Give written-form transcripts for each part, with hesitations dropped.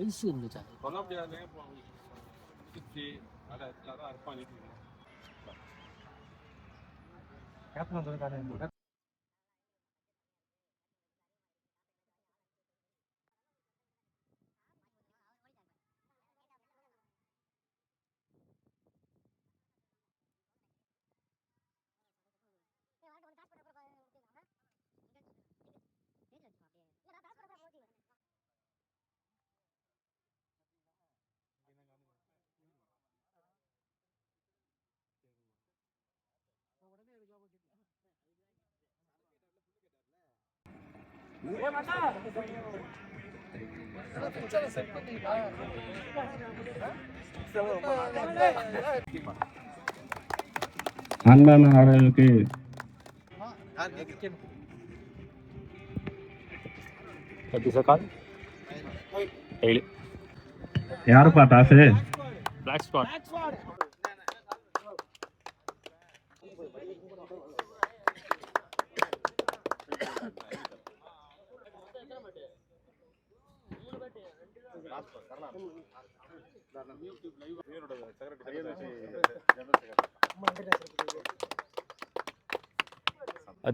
Ice இருந்துச்சா சொல்ல முடியாது. அதான் அர்ப்பம் அண்ணன் அவர்களுக்கு யாருப்பா டாஸு? Black squad.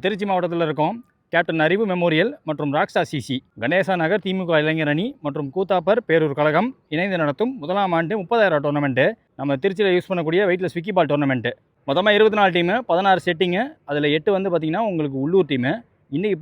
திருச்சி மாவட்டத்தில் இருக்கோம். கேப்டன் அறிவு மெமோரியல் மற்றும் ராக்ஸ்டார் சிசி, கணேசா நகர் திமுக இளைஞர் அணி மற்றும் கூத்தாப்பர் பேரூர் கழகம் இணைந்து நடத்தும் முதலாம் ஆண்டு 30,000 டோர்னமெண்ட்டு. நம்ம திருச்சியில் யூஸ் பண்ணக்கூடிய வெயிட்லெஸ் விக்கி பால் டோர்னமெண்ட்டு. மொத்தமாக 24 டீமு, 16 செட்டிங்கு. அதில் 8 வந்து பார்த்திங்கன்னா உங்களுக்கு உள்ளூர் டீமு. இன்றைக்கி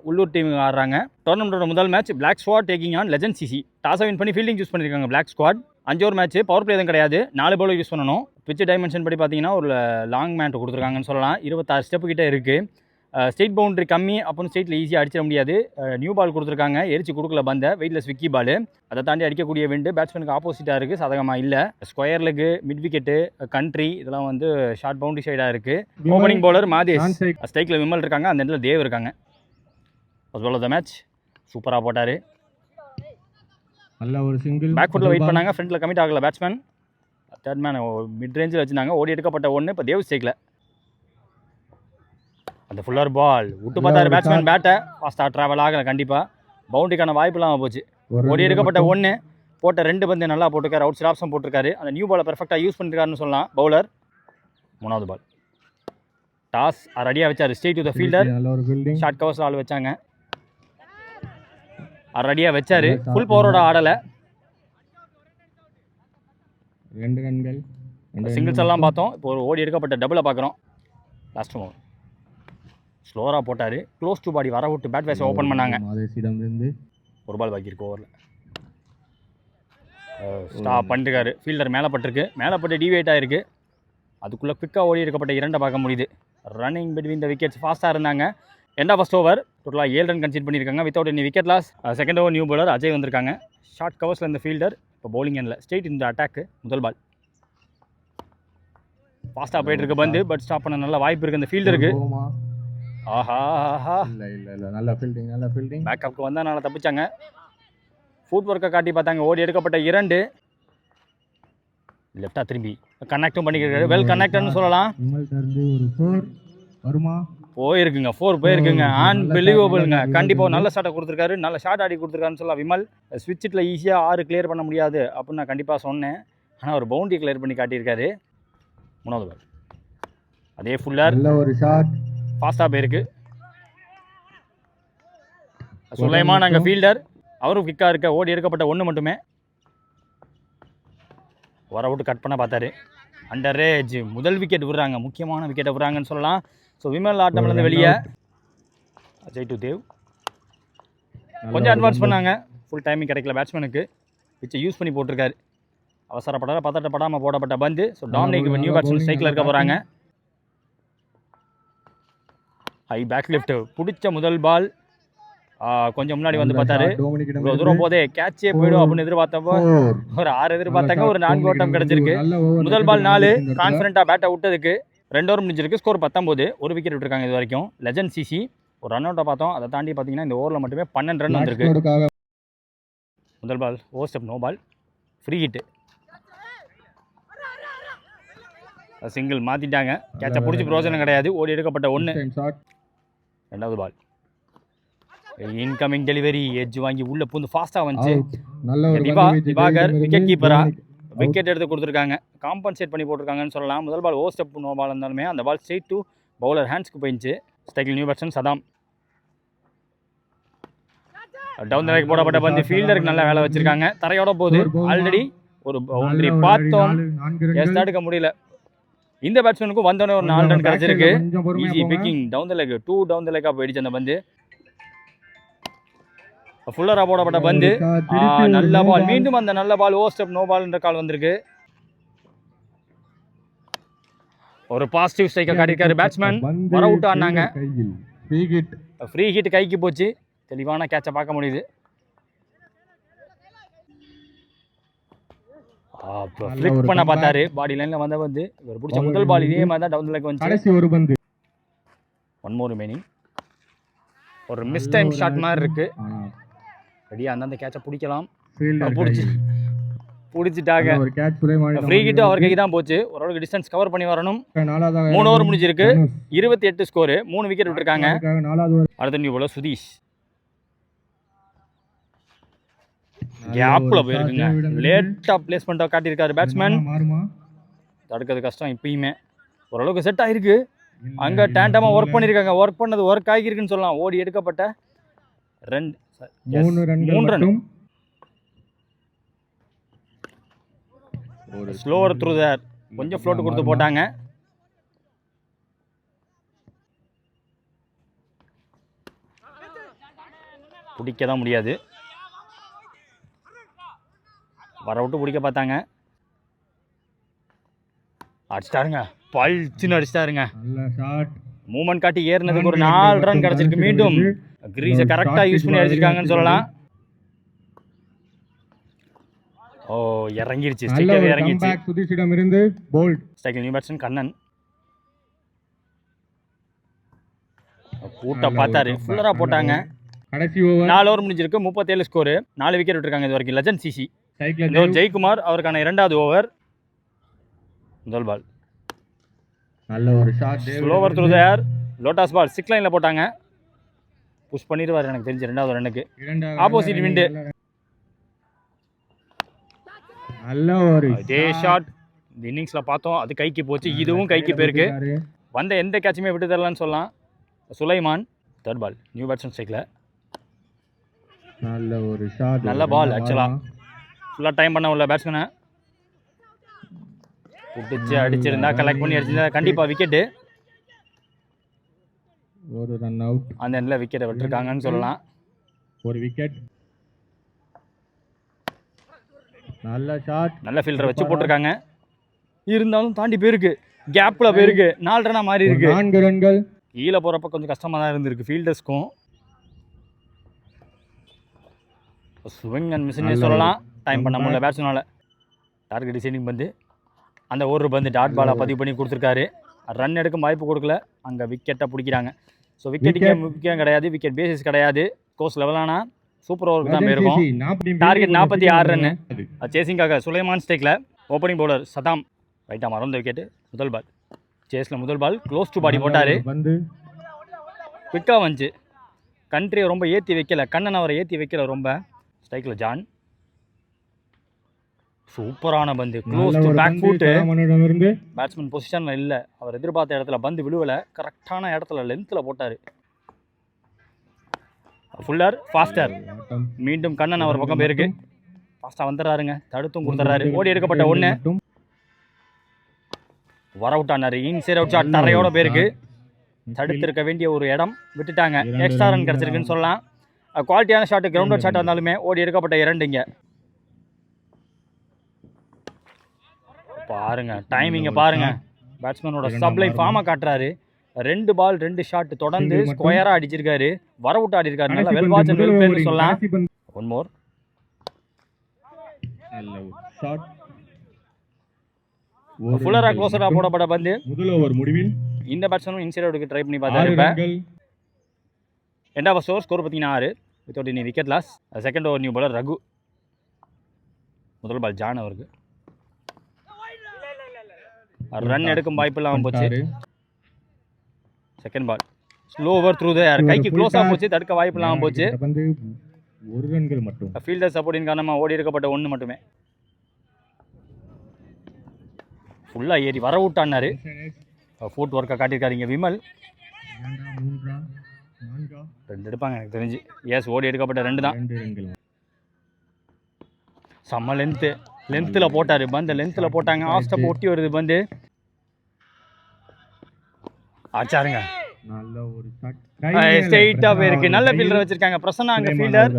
உள்ளூர் டீம் ஆடுறாங்க. டோர்னமெண்ட்டோட முதல் match black squad taking on legend CC. டாஸை வின் பண்ணி ஃபீல்டிங் யூஸ் பண்ணியிருக்காங்க black squad. 5 over match, power play எதுவும் கிடையாது. 4 பவுலர் யூஸ் பண்ணணும். பிட்ச் டைமென்ஷன் படி பார்த்தீங்கன்னா ஒரு லாங் மேட் கொடுத்துருக்காங்கன்னு சொல்லலாம். 26 ஸ்டெப்பு கிட்டே இருக்குது. ஸ்டேட் பவுண்டரி கம்மி அப்படின்னு ஸ்டேட்டில் ஈஸியாக அடிச்சிட முடியாது. நியூ பால் கொடுத்துருக்காங்க, எரிச்சு கொடுக்கல பந்த, வெயிட்லெஸ் விக்கி பால். அதை தாண்டி அடிக்கக்கூடிய விண்டு பேட்ஸ்மேனுக்கு ஆப்போசிட்டாக இருக்குது, சாதகமாக இல்லை. Square leg, mid wicket, country இதெல்லாம் வந்து ஷார்ட் பவுண்டரி சைடாக இருக்குது. ஓப்பனிங் பவுலர் மாதேஷ், ஸ்ட்ரைக்கில் விமல் இருக்காங்க, அந்த இடத்துல தேவ் இருக்காங்க. First ball of the match சூப்பராக போட்டார். நல்ல ஒரு சிங்கிள். பேக் ஃபுட்டில் வெயிட் பண்ணாங்க, ஃப்ரண்ட்டில் கமிட் ஆகலை பேட்ஸ்மேன். தேர்ட் மேன் மிட் ரேஞ்சில் வச்சுருந்தாங்க, ஓடி எடுக்கப்பட்ட ஒன்று. இப்போ தேவ் ஸ்ட்ரைக்கில் அந்த ஃபுல்லர் பால் விட்டு பார்த்தாரு பேட்ஸ்மேன். பேட்டை ஃபாஸ்ட்டாக ட்ராவல் ஆகலை, கண்டிப்பாக பவுண்டரிக்கான வாய்ப்பு இல்லாமல் போச்சு. ஓடி எடுக்கப்பட்ட ஒன்று, போட்ட 2 பந்து நல்லா போட்டிருக்காரு, அவுட் சைட் ஆப்ஷன் போட்டிருக்காரு. அந்த நியூ பாலை பெர்ஃபெக்டாக யூஸ் பண்ணிருக்காருன்னு சொல்லலாம் பவுலர். 3வது பால் டாஸ் ரெடியாக வச்சார், straight to the fielder. Short கவர்ஸில் ஆள் வச்சாங்க, ரெடியாக வச்சார். ஃபுல் பவரோட ஆடலை. 2 ரன்கள், சிங்கிள்ஸ் எல்லாம் பார்த்தோம். இப்போ ஒரு ஓடி எடுக்கப்பட்ட டபுளை பார்க்குறோம். லாஸ்ட் ஓவர் ஸ்லோராக போட்டார், க்ளோஸ் டு பாடி வர விட்டு பேட் வேஸை ஓப்பன் பண்ணாங்க. ஒரு பால் பாக்கி இருக்கு ஓவரில். ஸ்டாப் பண்ணிருக்காரு, ஃபீல்டர் மேலே பட்டிருக்கு, மேலே பட்டு டிவேட் ஆகிருக்கு. அதுக்குள்ளே குவிக்காக ஓடி எடுக்கப்பட்ட 2 பார்க்க முடியுது. ரன்னிங் பிட்வீன் த விக்கெட்ஸ் ஃபாஸ்ட்டாக இருந்தாங்க. எண்ட் ஆஃப் ஃபர்ஸ்ட் ஓவர் டோட்டலாக 7 ரன் கன்சிட் பண்ணியிருக்காங்க without any wicket loss. Second over new bowler Ajay வந்திருக்காங்க. ஷார்ட் கவர்ஸில் இந்த ஃபீல்டர். இப்போ பவுலிங் எண்ணில் ஸ்ட்ரெயிட் இந்த அட்டாக்கு. முதல் பால் ஃபாஸ்ட்டாக போயிட்டு இருக்கு பந்து, பட் ஸ்டாப் பண்ண நல்ல வாய்ப்பு இருக்குது இந்த ஃபீல்டருக்கு. ஆஹா, நல்ல ஃபீல்டிங். பேக்கப்புக்கு வந்தால் நல்லா தப்பிச்சாங்க. ஃபுட் ஒர்க்கை காட்டி பார்த்தாங்க. ஓடி எடுக்கப்பட்ட 2 லெஃப்டாக திரும்பி கனெக்டும் பண்ணிக்கிறாரு. வெல் கனெக்டட்னு சொல்லலாம். போயிருக்குங்க, 4 போயிருக்குங்க. அன்பிலீவபிள்ங்க. கண்டிப்பாக நல்ல ஷாட்டை கொடுத்துருக்காரு, நல்ல ஷாட் ஆடி கொடுத்துருக்காருன்னு சொல்லலாம் விமல். ஸ்விட்சில் ஈஸியாக 6 கிளியர் பண்ண முடியாது அப்படின்னு நான் கண்டிப்பாக சொன்னேன். ஆனால் ஒரு பவுண்டரி கிளியர் பண்ணி காட்டியிருக்காரு. 3வது பால் அதே ஃபுல்லர், ஒரு ஷாட் ஃபாஸ்ட்டாக போயிருக்கு. சுலைமான் அங்கே ஃபீல்டர், அவரும் கிக்காக இருக்க. ஓடி எடுக்கப்பட்ட 1 மட்டுமே. வர விட்டு கட் பண்ண பார்த்தாரு. அண்டர் ஏஜ் முதல் விக்கெட் விடுறாங்க, முக்கியமான விக்கெட்டை விடுறாங்கன்னு சொல்லலாம். ஸோ விமல் ஆட்டம்லேருந்து வெளியே. அஜய் டு தேவ் கொஞ்சம் அட்வான்ஸ் பண்ணாங்க. ஃபுல் டைமிங் கிடைக்கல பேட்ஸ்மேனுக்கு. பிச்சை யூஸ் பண்ணி போட்டிருக்காரு. பதட்டப்படாமல் போடப்பட்ட பந்து. ஸோ டாமினிக் நியூ பேட்ஸ்மேன் ஸ்ட்ரைக்கில் இருக்க போகிறாங்க. ஹை பேக் லிஃப்ட் பிடிச்ச முதல் பால் கொஞ்சம் முன்னாடி வந்து பார்த்தாரு. இவ்வளோ தூரம் போதே கேட்சே போயிடும் அப்படின்னு எதிர்பார்த்தப்போ ஒரு 6 எதிர்பார்த்தாங்க, ஒரு 4 ஓட்டம் கிடச்சிருக்கு. முதல் பால் 4, கான்ஃபிடண்ட்டாக பேட்டை விட்டதுக்கு 2 ஓவர் முடிஞ்சிருக்கு. ஸ்கோர் 19, ஒரு விக்கெட் விட்டுருக்காங்க இது வரைக்கும். லெஜண்ட் சிசி ஒரு ரன் அவுட்டை பார்த்தோம், அதை தாண்டி பார்த்தீங்கன்னா இந்த ஓவரில் மட்டுமே 12 ரன் வந்திருக்கு. முதல் ball overstep, no ball, free hit, single மாற்றிட்டாங்க. கேட்சை பிடிச்சி பிரோஜனம் கிடையாது, ஓடி எடுக்கப்பட்ட 1. ரெண்டாவது பால் இன்கமிங் டெலிவரி, எட்ஜ் வாங்கி உள்ள பூந்து ஃபாஸ்ட்டாக வந்துச்சு. திவாகர் விக்கெட் கீப்பரா விக்கெட் எடுத்து கொடுத்துருக்காங்க, காம்பன்சேட் பண்ணி போட்டிருக்காங்கன்னு சொல்லலாம். முதல் ball overstep, no ball இருந்தாலுமே அந்த பால் ஸ்ட்ரெயிட் டு பவுலர் ஹேண்ட்ஸ்க்கு போயிடுச்சு. ஸ்ட்ரைக்கில் new batsman Saddam. Down the leg போடப்பட்ட பந்து ஃபீல்டருக்கு நல்ல வேலை வச்சிருக்காங்க. தரையோட போகுது. ஆல்ரெடி ஒரு பவுண்டரி பார்த்தோம், எஸ் தடுக்க முடியல. இந்த பேட்ஸ்மேனுக்கும் வந்தோடனே ஒரு 4 ரன் கிடச்சிருக்கு. Easy picking, down the leg, 2 down the லெக்காக போயிடுச்சு அந்த பந்து. ஃபுல்லராக போடப்பட்ட பந்து, நல்ல பால், மீண்டும் அந்த நல்ல ball overstep, no ball என்ற கால் வந்திருக்கு. ஒரு பாசிட்டிவ் ஸ்ட்ரைக்கை காட்டியிருக்காரு பேட்ஸ்மேன். வர அவுட் ஆனாங்க, ஃப்ரீ ஹிட் கைக்கு போச்சு. தெளிவான கேட்சை பார்க்க முடியுது. ஃபிளிக் பண்ண பார்த்தாரு, பாடி லைனில் வந்த வந்து இவர் பிடிச்ச முதல் பால் இதே மாதிரி தான் டவுன் லெக் வந்து. 1 more remaining. ஒரு மிஸ் டைம் ஷாட் மாதிரி இருக்கு. ரெடியாக அந்த கேட்சை பிடிக்கலாம், பிடிச்சிட்டாங்க. ஃப்ரீ ஹிட் அவர் கைக்கு தான் போச்சு. ஓரளவுக்கு டிஸ்டன்ஸ் கவர் பண்ணி வரணும். 3 ஓவர் முடிஞ்சிருக்கு, 28 ஸ்கோரு, 3 விக்கெட் விட்டுருக்காங்க. அடுத்த நியூ பாலர் சுதீஷ், கேப்ல போயிருக்குங்க. லேட்டா பிளேஸ்மெண்ட்டாக காட்டியிருக்காரு பேட்ஸ்மேன், தடுக்கிறது கஷ்டம். இப்பயுமே ஓரளவுக்கு செட் ஆகிருக்கு. அங்கே டேண்டமாக ஒர்க் பண்ணியிருக்காங்க, ஒர்க் பண்ணது ஒர்க் ஆகியிருக்குன்னு சொல்லலாம். ஓடி எடுக்கப்பட்ட 3 ரன். ஸ்லோவர் த்ரூ தேர், கொஞ்சம் ஃப்ளோட் கொடுத்து போட்டாங்க. பிடிக்க தான் முடியாது, வர விட்டு பிடிக்க பார்த்தாங்க. அடிச்சிட்டாருங்க, பல்ச்சுன்னு அடிச்சிட்டாருங்க. மூமெண்ட் காட்டி ஏறினதுக்கு ஒரு 4 ரன் கிடச்சிருக்கு. மீண்டும் கிரீஸை கரெக்டாக யூஸ் பண்ணி அடிச்சிருக்காங்கன்னு சொல்லலாம். ஓ, இறங்கிருச்சு, ஸ்ட்ரைக்காகவே இறங்கிருச்சு. சுதீஷிடமிருந்து போல்ட். ஸ்ட்ரைக்கில் நியூ பேட்ஸ்மேன் கண்ணன் கூட்ட பார்த்தாரு, ஃபுல்லராக போட்டாங்க. கடைசி ஓவர் 4 ஓவர் முடிஞ்சிருக்கு, 37 ஸ்கோரு, 4 விக்கெட் விட்டுருக்காங்க இது வரைக்கும். லெஜண்ட் சிசி ஜெயக்குமார் அவருக்கான 2வது ஓவர். முதல் பால் நல்ல ஒரு ஷாட், ஸ்லோவர் த்ரூ தேர், லோட்டாஸ் பால் 6 லைனில் போட்டாங்க. புஷ் பண்ணிடுவார் எனக்கு தெரிஞ்சு 2வது ரன்னுக்கு. ஆப்போசிட் விண்டு, நல்ல ஒரு இதே ஷாட் இந்த இன்னிங்ஸில் பார்த்தோம், அது கைக்கு போச்சு. இதுவும் கைக்கு போயிருக்கு. வந்த எந்த கேட்சுமே விட்டு தரலான்னு சொல்லலாம். சுலைமான் 3rd பால், நியூ பேட்ஸ்மேன் ஸ்ட்ரைக்கில். நல்ல ஒரு ஷாட், நல்ல பால். ஆக்சுவலாக ஃபுல்லாக டைம் பண்ண உள்ள பேட்ஸ்மேனை பிடிச்சி அடிச்சிருந்தா, கலெக்ட் பண்ணி அடிச்சிருந்தா கண்டிப்பாக விக்கெட்டு. ஒரு ரன் அவுட், அந்த எண்ணில் விக்கெட்டை விட்டுருக்காங்கன்னு சொல்லலாம். ஒரு விக்கெட். நல்ல ஷாட், நல்ல ஃபீல்டரை வச்சு போட்டிருக்காங்க. இருந்தாலும் தாண்டி போயிருக்கு, கேப்பில் போயிருக்கு. 4 ரன்னாக மாறி இருக்கு. 4 ரன்கள். கீழே போகிறப்ப கொஞ்சம் கஷ்டமாக தான் இருந்திருக்கு ஃபீல்டர்ஸ்க்கும். ஸ்விங் அண்ட் மிஸ்னே சொல்லலாம். டைம் பண்ண முடியல பேட்ஸ்மேனால். டார்கெட் டிசைனிங் வந்து அந்த ஒரு பந்து டாட் பாலாக பதிவு பண்ணி கொடுத்துருக்காரு. ரன் எடுக்க வாய்ப்பு கொடுக்கல, அங்கே விக்கெட்டை பிடிக்கிறாங்க. ஸோ விக்கெட்டுக்கே முக்கியம் கிடையாது, விக்கெட் பேசிஸ் கிடையாது. கோர்ஸ் லெவலானா சூப்பர் ஓவருக்கு தான் போயிருக்கும். டார்கெட் 46 ரன்னு. சேசிங்காக சுலைமான் ஸ்டேக்கில். ஓப்பனிங் பவுலர் சதாம் ரைட்டாக மறந்த விக்கெட்டு. முதல் பால் சேஸில் முதல் பால் க்ளோஸ் டு பாடி போட்டார். குவிக்காக வந்துச்சு, கண்ட்ரியை ரொம்ப ஏற்றி வைக்கல, கண்ணன் அவரை ஏற்றி வைக்கல ரொம்ப. ஸ்ட்ரைக்கில் ஜான், சூப்பரான பந்து, close to back foot. Batsman பொசிஷனில் இல்லை, அவர் எதிர்பார்த்த இடத்துல பந்து விழுவலை, கரெக்டான இடத்துல லென்த்தில் போட்டார். ஃபுல்லர் ஃபாஸ்டர், மீண்டும் கண்ணன் அவர் பக்கம் போயிருக்கு. ஃபாஸ்ட்டாக வந்துடுறாருங்க, தடுத்தும் கொடுத்துட்றாரு. ஓடி எடுக்கப்பட்ட 1, வர அவுட் ஆனார். இன்சைட் அவுட் ஷாட் தரையோட போயிருக்கு. தடுத்திருக்க வேண்டிய ஒரு இடம் விட்டுட்டாங்க. எக்ஸ்ட்ரா ரன் கிடச்சிருக்குன்னு சொல்லலாம். குவாலிட்டியான ஷாட்டு, கிரவுண்ட் அவுட் ஷாட்டாக இருந்தாலுமே ஓடி எடுக்கப்பட்ட 2 இங்கே. பாருங்க டைமிங்கை பாருங்க, பேட்ஸ்மேனோட சப்ளை ஃபார்மை காட்டுறாரு. 2 பால் 2 ஷாட் தொடர்ந்து Single மட்டும். ஸ்கொயரா அடிச்சிருக்காரு. வர விட்டு ஆடி இருக்காரு. நல்லா கடைசி வெல் பந்து, வாட்ச் அண்ட் முதல் வெல் பிளேன்னு ஓவரின் சொல்லலாம். கடைசி பந்து. One more. நல்ல ஒரு ஷாட். ஃபுல்லரா க்ளோசரா போடப்பட்ட பந்து. முதல் ஓவர் முடிவில் இந்த பேட்ஸ்மேனும் இன்சைடருக்கு ட்ரை பண்ணி 6 பார்த்தாரு. இப்ப ரன்கள். ரெண்டாவது ஸ்கோர் பார்த்தீங்கன்னா 6 without any wicket loss. Second over new bowler Raghu. முதல் பால் ஜான் அவருக்கு ரன் எடுக்கும் வாய்ப்பு இல்லாமல் போச்சு. Second ball slow over through the air. கைக்கு க்ளோஸாக போச்சு, தடுக்க வாய்ப்பு இல்லாமல் போச்சு. இந்த பந்து 1 ரன்கள் மட்டும். ஃபீல்டர் சப்போர்ட்டின் காரணமாக ஓடி எடுக்கப்பட்ட 1 மட்டுமே. ஃபுல்லாக ஏறி வர விட்டான்னாரு. ஃபுட் ஒர்க்கை காட்டியிருக்காரு இங்கே விமல். 2 எடுப்பாங்க எனக்கு தெரிஞ்சு. எஸ், ஓடி எடுக்கப்பட்ட 2 தான். 2 ரன்கள். செம்ம லென்த்தில் போட்டார் பந்து. லென்த்தில் போட்டாங்க. ஆஃப் ஸ்டெப் ஒட்டி வருது பந்து. ஆச்சாருங்க. நல்ல ஒரு ஷாட். ஸ்ட்ரெயிட்டாக போயிருக்கு. நல்ல ஃபீல்டர் வச்சிருக்காங்க. பிரசன்னா அங்கே ஃபீல்டர்.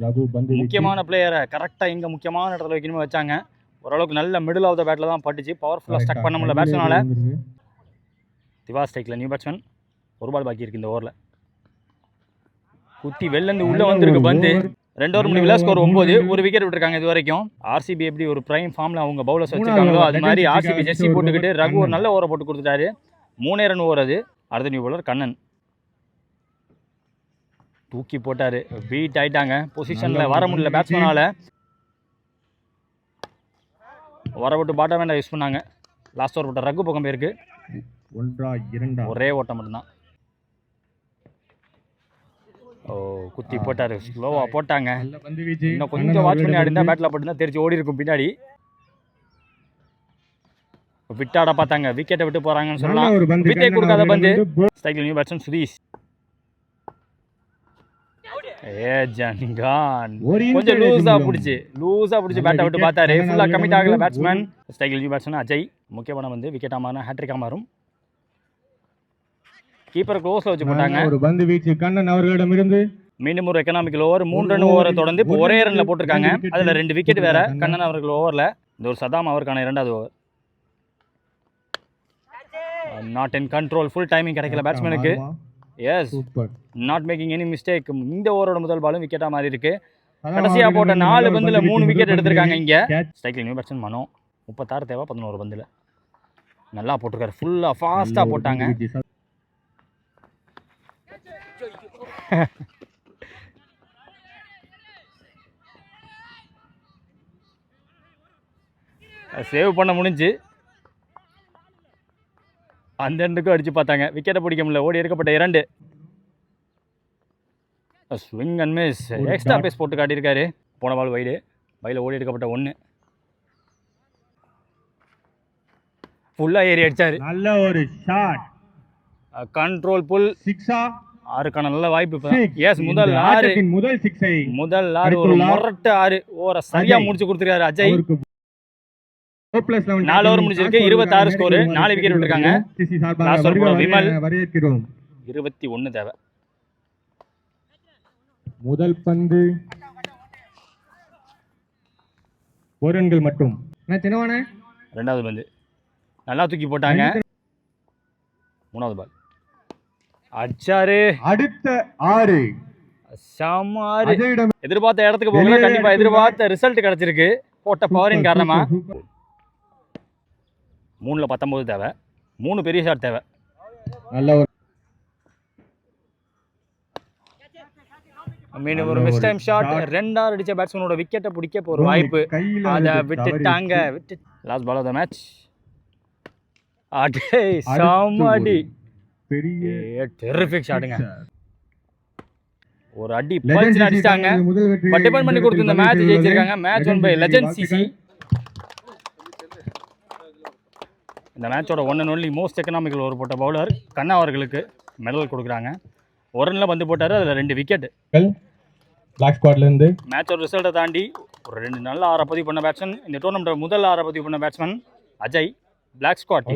ரகு பந்து முக்கியமான பிளேயரை கரெக்டாக இங்கே முக்கியமான இடத்துல வைக்கணுமே வச்சாங்க. ஓரளவுக்கு நல்ல மிடில் ஆஃப் த பேட்டில் தான் பட்டுச்சு. பவர்ஃபுல்லாக ஸ்டக் பண்ண முடியல பேட்ஸ்மேனால. திவா ஸ்ட்ரைக்கில் நியூ பேட்ஸ்மேன். 1 பால் பாக்கி இருக்கு இந்த ஓவரில். குத்தி வெளிலேருந்து உள்ளே வந்திருக்கு பந்து. 2 ஓவர் முடிவில் ஸ்கோர் 9. 1 விக்கெட் விட்டுருக்காங்க இது வரைக்கும். ஆர்சிபி எப்படி ஒரு பிரைம் ஃபார்மில் அவங்க பவுலர்ஸ் வச்சிருக்காங்களோ அது மாதிரி ஆர்சிபி ஜெர்சி போட்டுக்கிட்டு ரகு ஒரு நல்ல ஓவரை போட்டு கொடுத்துட்டாரு. 3 ரன் ஓவர் அது. அடுத்த நியூ பவுலர் கண்ணன் தூக்கி போட்டார். பீட் ஆயிட்டாங்க. பொசிஷனில் வர முடியல பேட்ஸ்மேனால். வர விட்டு பாட்டம் வேண்டாம் யூஸ் பண்ணாங்க. லாஸ்ட் ஓவர் போட்ட ரகு பக்கம் போயிருக்கு. 1-2 ஒரே ஓட்டம் மட்டும்தான். ஓ, குத்தி போட்டாரு. ஸ்லோவா போட்டாங்க. இன்னும் கொஞ்சம் வாட்ச் பண்ணி ஆடினா பேட்டில் போட்டுருந்தா தெரிஞ்சு ஓடி இருக்கும் பின்னாடி. விட்டாட பார்த்தாங்க. விக்கெட்டை விட்டு போறாங்கன்னு சொல்லலாம். விக்கெட் கொடுக்காத பந்து. ஸ்ட்ரைக்கில் நியூ பேட்ஸ்மேன் சுதீஷ். கொஞ்சம் லூஸா பிடிச்சி பேட்டை விட்டு பார்த்தாரு. ஃபுல்லா கமிட் ஆகல பேட்ஸ்மேன். ஸ்ட்ரைக்கில் நியூ பேட்ஸ்மேன் அஜய். முக்கியமான வந்து விக்கெட்டா மாறும், ஹேட்ரிக்கா மாறும். கீப்பர் க்ளோஸ்ல வச்சு போட்டாங்க. ஒரு பந்து வீச்சு கண்ணன் அவர்களிடமிருந்து. மீண்டும் ஒரு எக்கனாமிக்கல் ஓவர். 3 ரன் ஓவரை தொடர்ந்து இப்போ ஒரே ரன்ல போட்டிருக்காங்க. அதுல 2 விக்கெட் வேற கண்ணன் அவர்கள் ஓவர்ல. இந்த ஒரு சதாம் அவருக்கான 2வது over. Not in control. Full timing கிடைக்கல பேட்ஸ்மேனுக்கு. Yes, not making any mistake. இந்த ஓவரோட முதல் பாலும் விக்கெட்டா மாறி இருக்கு. கடைசியா போட்ட 4 பந்துல 3 விக்கெட் எடுத்திருக்காங்க இங்க. ஸ்ட்ரைக்கில் நியூ பேட்ஸ்மேன் மனோ. 36 தேவை 11 பந்துல. நல்லா போட்டிருக்காரு. ஃபுல்லா ஃபாஸ்டா போட்டாங்க. சேவ் பண்ண முடிஞ்சு. அந்த ரெண்டுக்கும் அடிச்சு பார்த்தாங்க. விக்கெட்டை பிடிக்க முடியல. ஓடி எடுக்கப்பட்ட 2. Swing and miss. Extra pace போட்டு காட்டியிருக்காரு. போன பால் வைடு. வைல ஓடி எடுக்கப்பட்ட 1. ஃபுல்லாக ஏறி அடிச்சாரு. நல்ல ஒரு ஷாட். கண்ட்ரோல் புல். 6 6க்கான நல்ல வாய்ப்பு இப்போ. எஸ், முதல் 6 ஒரு முரட்டு 6 ஓவரை சரியா முடிச்சு கொடுத்துருக்காரு அஜய். 4 ஓவர் முடிச்சிருக்கு. 26 ஸ்கோர். 4 விக்கெட் விட்டுருக்காங்க. லாஸ்ட் ஓவர் போட விமல். 21 தேவை. முதல் பந்து 1 ரன்கள் மட்டும். 2வது பந்து நல்லா தூக்கி போட்டாங்க. 3வது பால் அச்சாரு. அடுத்த 6 சமாரு. எதிர்பார்த்த இடத்துக்கு போகல. கண்டிப்பா எதிர்பார்த்த ரிசல்ட் கிடைச்சிருக்கு போட்ட பவரின் காரணமா. 3ல 19 தேவை. 3 பெரிய ஷாட் தேவை. நல்ல ஒரு மீண்டும் ஒரு மிஸ் டைம் ஷாட். 2 அடிச்ச பேட்ஸ்மேனோட விக்கெட்டை பிடிக்க ஒரு வாய்ப்பு. அதை விட்டுட்டாங்க. Last ball of the match. அடே சாமாடி. பெரிய டெரிஃபிக் ஷாட்டுங்க. ஒரு அடி பல்ஸ் அடிச்சாங்க. பட் டிபெண்ட் பண்ணி கொடுத்து இந்த மேட்ச் ஜெயிச்சிருக்காங்க. Match won by legend CC. இந்த மேட்சோட 1 and only most economical over போட்ட பவுலர் கண்ணா அவர்களுக்கு மெடல் கொடுக்குறாங்க. 1 ரன்ல வந்து போட்டாரு. அதில் 2 விக்கெட். பிளாக் ஸ்குவாட்லேருந்து மேட்சோட ரிசல்ட்டை தாண்டி ஒரு 2 நல்ல 6 பதிவு பண்ண பேட்ஸ்மேன். இந்த டோர்னமெண்ட் முதல் 6 பதிவு பண்ண பேட்ஸ்மேன் அஜய். Black squad